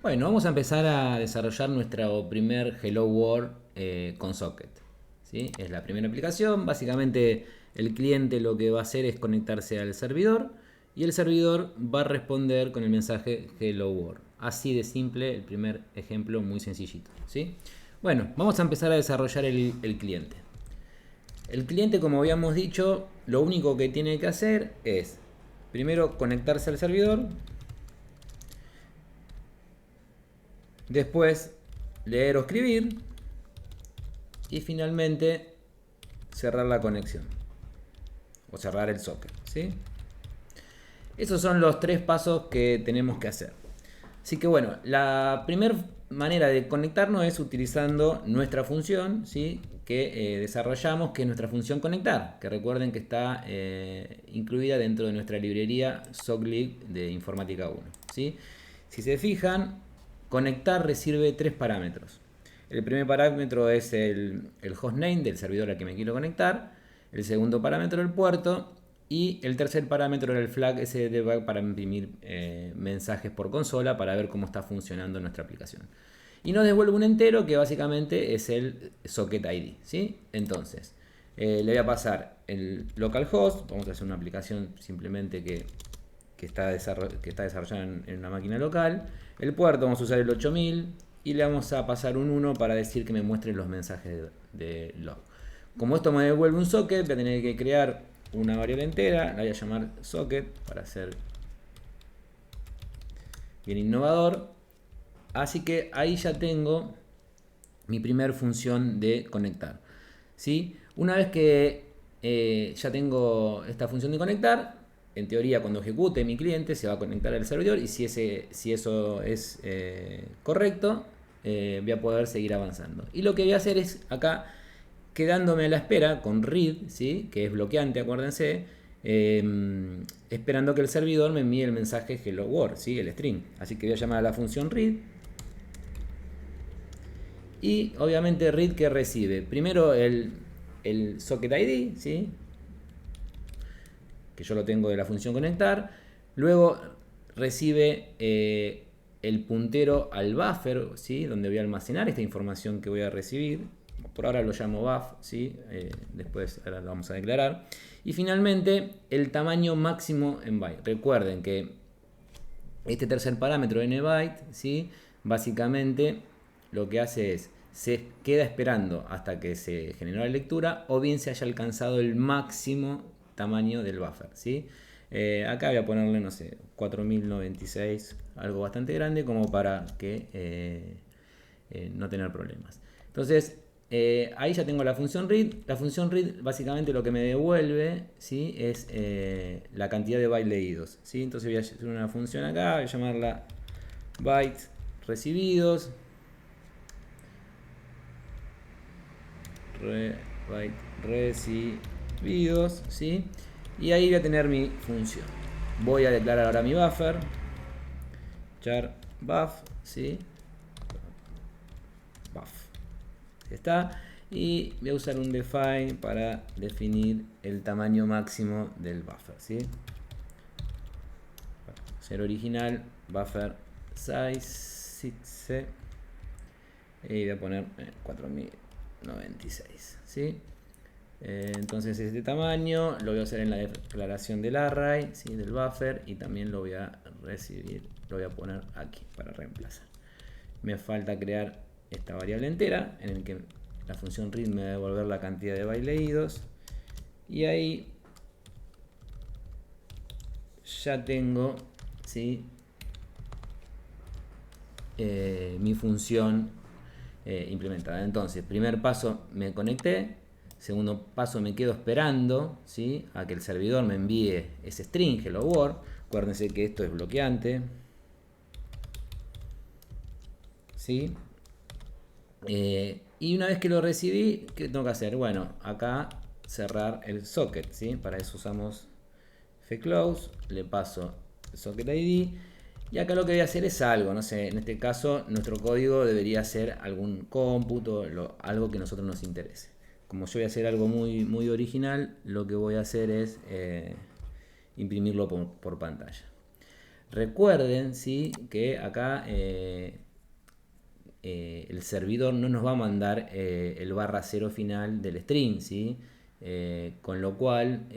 Bueno, vamos a empezar a desarrollar nuestro primer Hello World con Socket. ¿Sí? Es la primera aplicación. Básicamente el cliente lo que va a hacer es conectarse al servidor y el servidor va a responder con el mensaje Hello World. Así de simple, el primer ejemplo muy sencillito. ¿Sí? Bueno, vamos a empezar a desarrollar el cliente. El cliente, como habíamos dicho, lo único que tiene que hacer es primero conectarse al servidor. Después leer o escribir. Y finalmente cerrar la conexión. O cerrar el socket. ¿Sí? Esos son los tres pasos que tenemos que hacer. Así que bueno, la primera manera de conectarnos es utilizando nuestra función, ¿sí? Que desarrollamos, que es nuestra función conectar, que recuerden que está incluida dentro de nuestra librería SOCLIB de Informática 1. ¿Sí? Si se fijan, conectar recibe tres parámetros. El primer parámetro es el hostname del servidor al que me quiero conectar. El segundo parámetro el puerto. Y el tercer parámetro era el flag sdebug para imprimir mensajes por consola para ver cómo está funcionando nuestra aplicación. Y nos devuelve un entero que básicamente es el socket ID. ¿Sí? Entonces, le voy a pasar el localhost. Vamos a hacer una aplicación simplemente que está desarrollada en una máquina local. El puerto vamos a usar el 8000 y le vamos a pasar un 1 para decir que me muestre los mensajes de log. Como esto me devuelve un socket, voy a tener que crear una variable entera, la voy a llamar socket para ser bien innovador. Así que ahí ya tengo mi primer función de conectar. ¿Sí? Una vez que ya tengo esta función de conectar, en teoría cuando ejecute mi cliente se va a conectar al servidor y si eso es correcto, voy a poder seguir avanzando. Y lo que voy a hacer es acá, quedándome a la espera con read, ¿sí? Que es bloqueante, acuérdense, esperando que el servidor me envíe el mensaje hello world, ¿sí? El string. Así que voy a llamar a la función read. Y obviamente read que recibe primero el socket ID, ¿sí? Que yo lo tengo de la función conectar. Luego recibe el puntero al buffer, ¿sí? Donde voy a almacenar esta información que voy a recibir. Por ahora lo llamo buff, ¿sí? Después ahora lo vamos a declarar. Y finalmente el tamaño máximo en byte. Recuerden que este tercer parámetro nbyte, ¿sí? Básicamente lo que hace es se queda esperando hasta que se generó la lectura o bien se haya alcanzado el máximo tamaño del buffer, ¿sí? Acá voy a ponerle, no sé, 4096, algo bastante grande como para que no tener problemas. Entonces, ahí ya tengo la función read. La función read básicamente lo que me devuelve, ¿sí? Es la cantidad de bytes leídos, ¿sí? Entonces voy a hacer una función acá, voy a llamarla bytes recibidos. Byte recibidos, ¿sí? Y ahí voy a tener mi función. Voy a declarar ahora mi buffer, char buff, ¿sí? Buff. Ahí está. Y voy a usar un define para definir el tamaño máximo del buffer, ¿sí? Ser original, buffer size 6. Y voy a poner 4096, ¿sí? Entonces este tamaño lo voy a hacer en la declaración del array, ¿sí? Del buffer, y también lo voy a recibir, lo voy a poner aquí para reemplazar. Me falta crear esta variable entera en el que la función read me va a devolver la cantidad de bytes leídos, y ahí ya tengo, ¿sí? Mi función implementada. Entonces, primer paso, me conecté. Segundo paso, me quedo esperando, ¿sí? A que el servidor me envíe ese string hello world. Acuérdense que esto es bloqueante, ¿sí? Y una vez que lo recibí, ¿qué tengo que hacer? Bueno, acá cerrar el socket, ¿sí? Para eso usamos fclose, le paso el socket ID. Y acá lo que voy a hacer es algo, no sé, en este caso nuestro código debería ser algún cómputo, algo que a nosotros nos interese. Como yo voy a hacer algo muy original, lo que voy a hacer es imprimirlo por pantalla. Recuerden, ¿sí?, que acá el servidor no nos va a mandar el /0 final del string, ¿sí? Con lo cual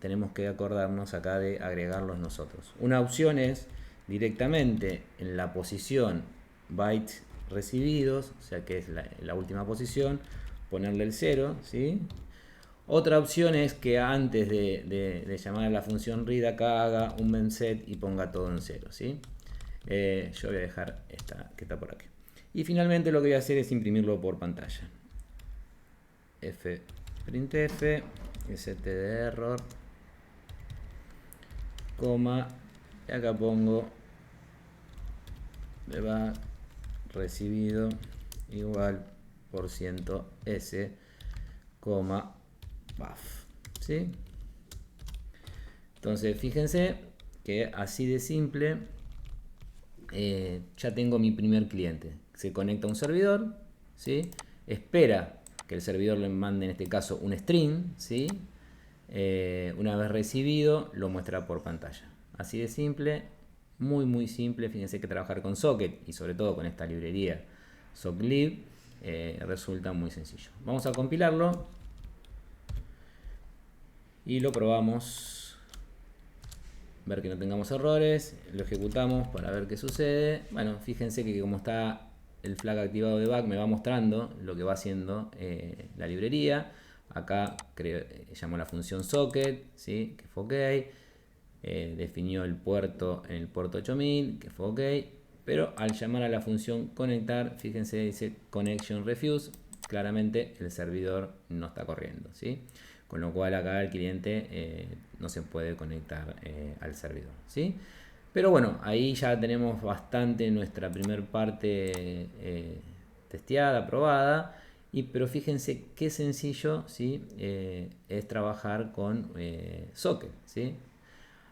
tenemos que acordarnos acá de agregarlos nosotros. Una opción es directamente en la posición bytes recibidos, o sea que es la última posición, ponerle el 0, ¿sí? Otra opción es que antes de llamar a la función read acá haga un memset y ponga todo en 0, ¿sí? Yo voy a dejar esta que está por aquí. Y finalmente lo que voy a hacer es imprimirlo por pantalla. Printf, stderror, coma, y acá pongo debug recibido igual %s, coma, buff, ¿sí? Entonces fíjense que así de simple ya tengo mi primer cliente. Se conecta a un servidor, ¿sí? Espera que el servidor le mande, en este caso, un string, ¿sí? Una vez recibido, lo muestra por pantalla. Así de simple, muy muy simple. Fíjense que trabajar con Socket y sobre todo con esta librería soclib resulta muy sencillo. Vamos a compilarlo y lo probamos. Ver que no tengamos errores, lo ejecutamos para ver qué sucede. Bueno, fíjense que como está el flag activado de debug, me va mostrando lo que va haciendo la librería. Acá llamó la función socket, ¿sí?, que fue ok. Definió el puerto en el puerto 8000, que fue ok. Pero al llamar a la función conectar, fíjense, dice connection refuse. Claramente el servidor no está corriendo, ¿sí? Con lo cual acá el cliente no se puede conectar al servidor, ¿sí? Pero bueno, ahí ya tenemos bastante nuestra primer parte testeada, probada. Pero fíjense qué sencillo, ¿sí?, es trabajar con Socket, ¿sí?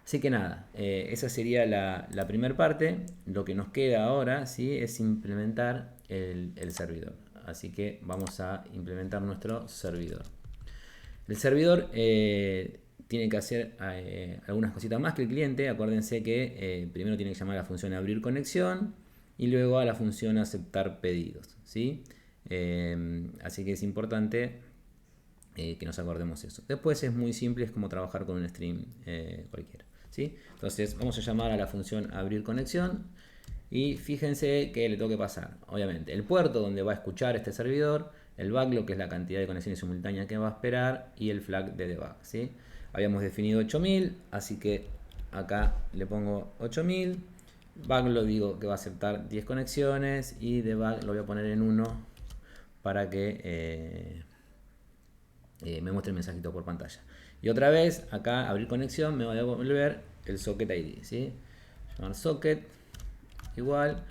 Así que nada, esa sería la primera parte. Lo que nos queda ahora, ¿sí?, es implementar el servidor. Así que vamos a implementar nuestro servidor. El servidor tiene que hacer algunas cositas más que el cliente. Acuérdense que primero tiene que llamar a la función abrir conexión y luego a la función aceptar pedidos, ¿sí? Así que es importante que nos acordemos eso. Después es muy simple, es como trabajar con un stream cualquiera, ¿sí? Entonces vamos a llamar a la función abrir conexión y fíjense que le tengo que pasar, obviamente, el puerto donde va a escuchar este servidor, el backlog, que es la cantidad de conexiones simultáneas que va a esperar, y el flag de debug, ¿sí? Habíamos definido 8000, así que acá le pongo 8000. Backlog digo que va a aceptar 10 conexiones y debug lo voy a poner en 1 para que me muestre el mensajito por pantalla. Y otra vez, acá abrir conexión me va a devolver el socket ID, ¿sí? Llamar socket igual,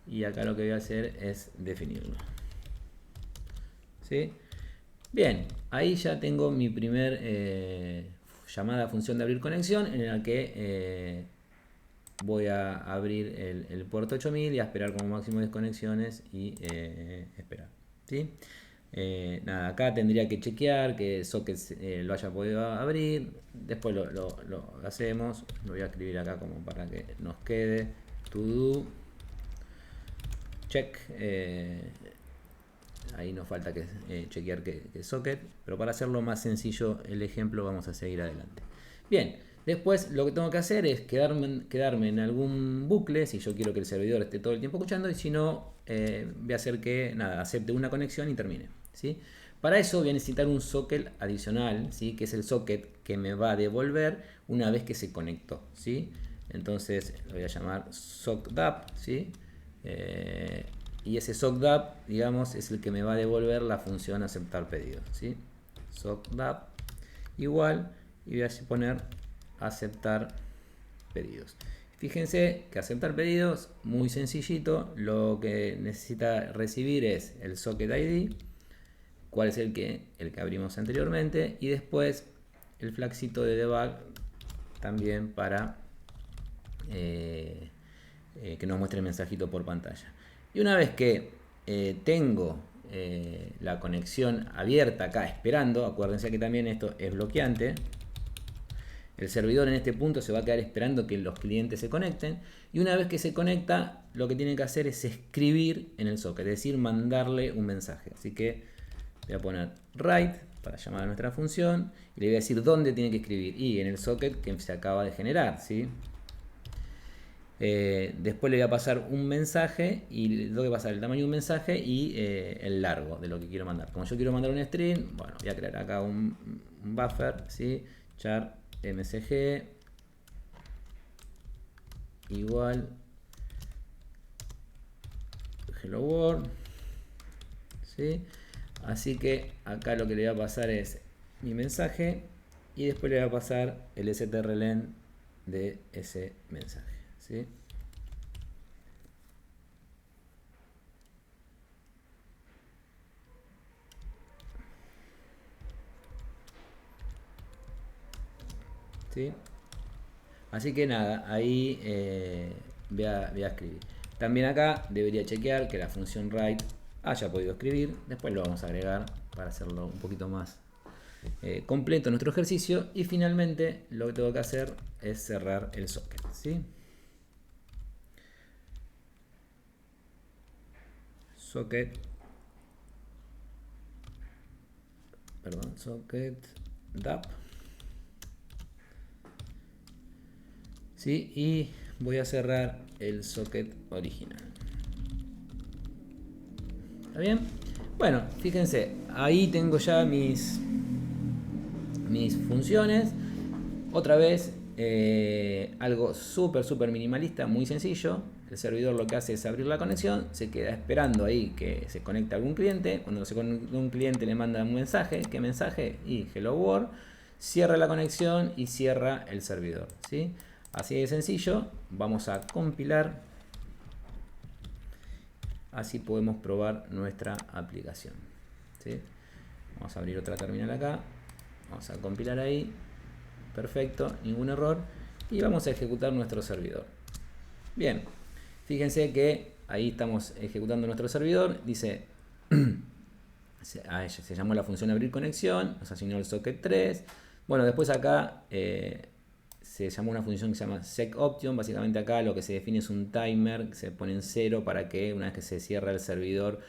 y acá lo que voy a hacer es definirlo, ¿sí? Bien, ahí ya tengo mi primer llamada a función de abrir conexión, en la que voy a abrir el puerto 8000 y a esperar como máximo 10 conexiones y esperar, ¿sí? Nada, acá tendría que chequear que socket lo haya podido abrir. Después lo hacemos. Lo voy a escribir acá como para que nos quede. To do check. Ahí nos falta que chequear que socket. Pero para hacerlo más sencillo el ejemplo, vamos a seguir adelante. Bien, después lo que tengo que hacer es quedarme en algún bucle, si yo quiero que el servidor esté todo el tiempo escuchando, y si no, voy a hacer que nada, acepte una conexión y termine, ¿sí? Para eso voy a necesitar un socket adicional, ¿sí?, que es el socket que me va a devolver una vez que se conectó, ¿sí? Entonces lo voy a llamar sockdap, ¿sí? Y ese sockdap, digamos, es el que me va a devolver la función aceptar pedido, ¿sí? Sockdap igual, y voy a poner aceptar pedidos. Fíjense que aceptar pedidos, muy sencillito. Lo que necesita recibir es el socket ID, cuál es el que abrimos anteriormente, y después el flagcito de debug también para que nos muestre el mensajito por pantalla. Y una vez que tengo la conexión abierta acá esperando, acuérdense que también esto es bloqueante, El servidor en este punto se va a quedar esperando que los clientes se conecten. Y una vez que se conecta, lo que tiene que hacer es escribir en el socket, es decir, mandarle un mensaje. Así que voy a poner write para llamar a nuestra función. Y le voy a decir dónde tiene que escribir. Y en el socket que se acaba de generar, ¿sí? Después le voy a pasar un mensaje y le tengo que pasar el tamaño de un mensaje y el largo de lo que quiero mandar. Como yo quiero mandar un string, bueno, voy a crear acá un buffer, ¿sí? Char msg igual hello world, ¿sí? Así que acá lo que le voy a pasar es mi mensaje y después le voy a pasar el strlen de ese mensaje, ¿sí? ¿Sí? Así que nada, ahí voy a escribir. También acá debería chequear que la función write haya podido escribir. Después lo vamos a agregar para hacerlo un poquito más completo nuestro ejercicio. Y finalmente lo que tengo que hacer es cerrar el socket, ¿sí? Socket DAP, ¿sí? Y voy a cerrar el socket original. ¿Está bien? Bueno, fíjense, ahí tengo ya mis funciones. Otra vez, algo súper minimalista, muy sencillo. El servidor lo que hace es abrir la conexión, se queda esperando ahí que se conecte algún cliente. Cuando se conecta un cliente le manda un mensaje. ¿Qué mensaje? Y hello world. Cierra la conexión y cierra el servidor, ¿sí? Así de sencillo. Vamos a compilar. Así podemos probar nuestra aplicación, ¿sí? Vamos a abrir otra terminal acá. Vamos a compilar ahí. Perfecto, ningún error. Y vamos a ejecutar nuestro servidor. Bien, fíjense que ahí estamos ejecutando nuestro servidor. Dice, se llamó la función abrir conexión, nos asignó el socket 3. Bueno, después acá se llamó una función que se llama secOption. Básicamente acá lo que se define es un timer que se pone en 0 para que una vez que se cierra el servidor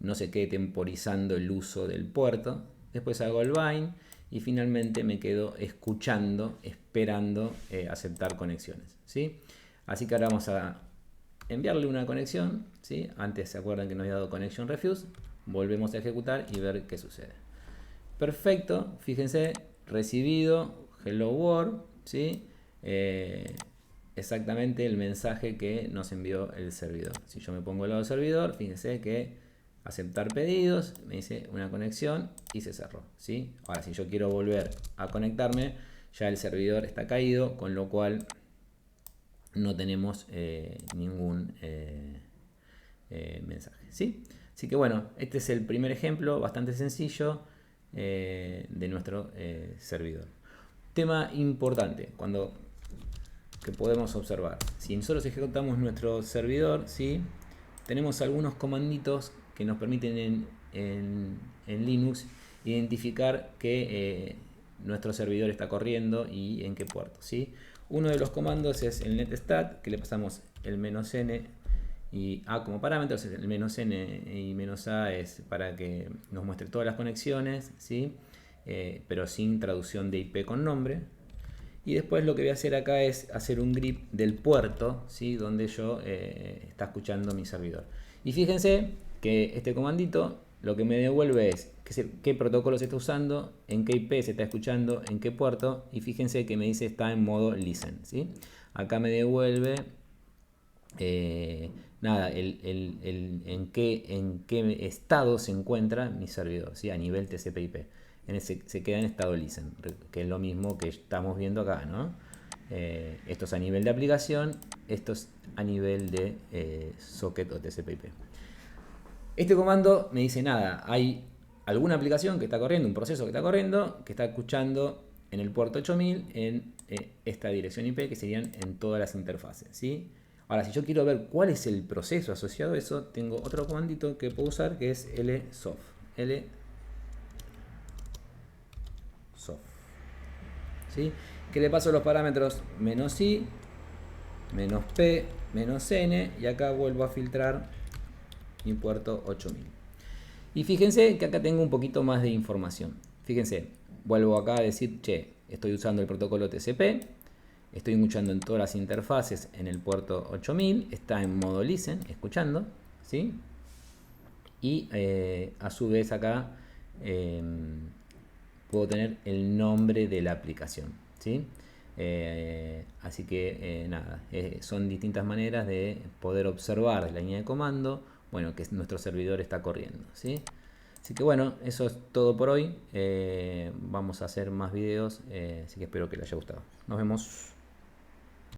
no se quede temporizando el uso del puerto. Después hago el bind. Y finalmente me quedo escuchando, esperando aceptar conexiones, ¿sí? Así que ahora vamos a enviarle una conexión, ¿sí? Antes se acuerdan que nos había dado connection refuse. Volvemos a ejecutar y ver qué sucede. Perfecto, fíjense, recibido, hello world, ¿sí? Exactamente el mensaje que nos envió el servidor. Si yo me pongo al lado del servidor, fíjense que aceptar pedidos, me dice una conexión y se cerró, ¿sí? Ahora, si yo quiero volver a conectarme, ya el servidor está caído, con lo cual no tenemos ningún mensaje, ¿sí? Así que bueno, este es el primer ejemplo bastante sencillo de nuestro servidor. Tema importante que podemos observar: si nosotros ejecutamos nuestro servidor, ¿sí? Tenemos algunos comanditos que nos permiten en Linux identificar que nuestro servidor está corriendo y en qué puerto, ¿sí? Uno de los comandos es el netstat, que le pasamos el "-n" y a como parámetros. El "-n" y "-a" es para que nos muestre todas las conexiones, ¿sí? Pero sin traducción de IP con nombre. Y después lo que voy a hacer acá es hacer un grep del puerto, ¿sí? Donde yo está escuchando mi servidor. Y fíjense que este comandito lo que me devuelve es qué protocolo se está usando, en qué IP se está escuchando, en qué puerto. Y fíjense que me dice está en modo listen, ¿sí? Acá me devuelve nada, en qué estado se encuentra mi servidor, ¿sí? A nivel TCP/IP. Se queda en estado listen, que es lo mismo que estamos viendo acá, ¿no? Esto es a nivel de aplicación, esto es a nivel de socket o TCP/IP. Este comando me dice nada, hay alguna aplicación que está corriendo, un proceso que está corriendo, que está escuchando en el puerto 8000 en esta dirección IP, que serían en todas las interfaces, ¿sí? Ahora, si yo quiero ver cuál es el proceso asociado a eso, tengo otro comandito que puedo usar, que es lsoft. ¿Sí? que le paso los parámetros -i, -p, -n, y acá vuelvo a filtrar mi puerto 8000. Y fíjense que acá tengo un poquito más de información. Fíjense, vuelvo acá a decir, che, estoy usando el protocolo TCP, estoy escuchando en todas las interfaces en el puerto 8000, está en modo listen, escuchando, ¿sí? Y a su vez acá puedo tener el nombre de la aplicación, ¿sí? Así que nada, son distintas maneras de poder observar de la línea de comando, bueno, que nuestro servidor está corriendo, ¿sí? Así que bueno, eso es todo por hoy. Vamos a hacer más videos, así que espero que les haya gustado. Nos vemos.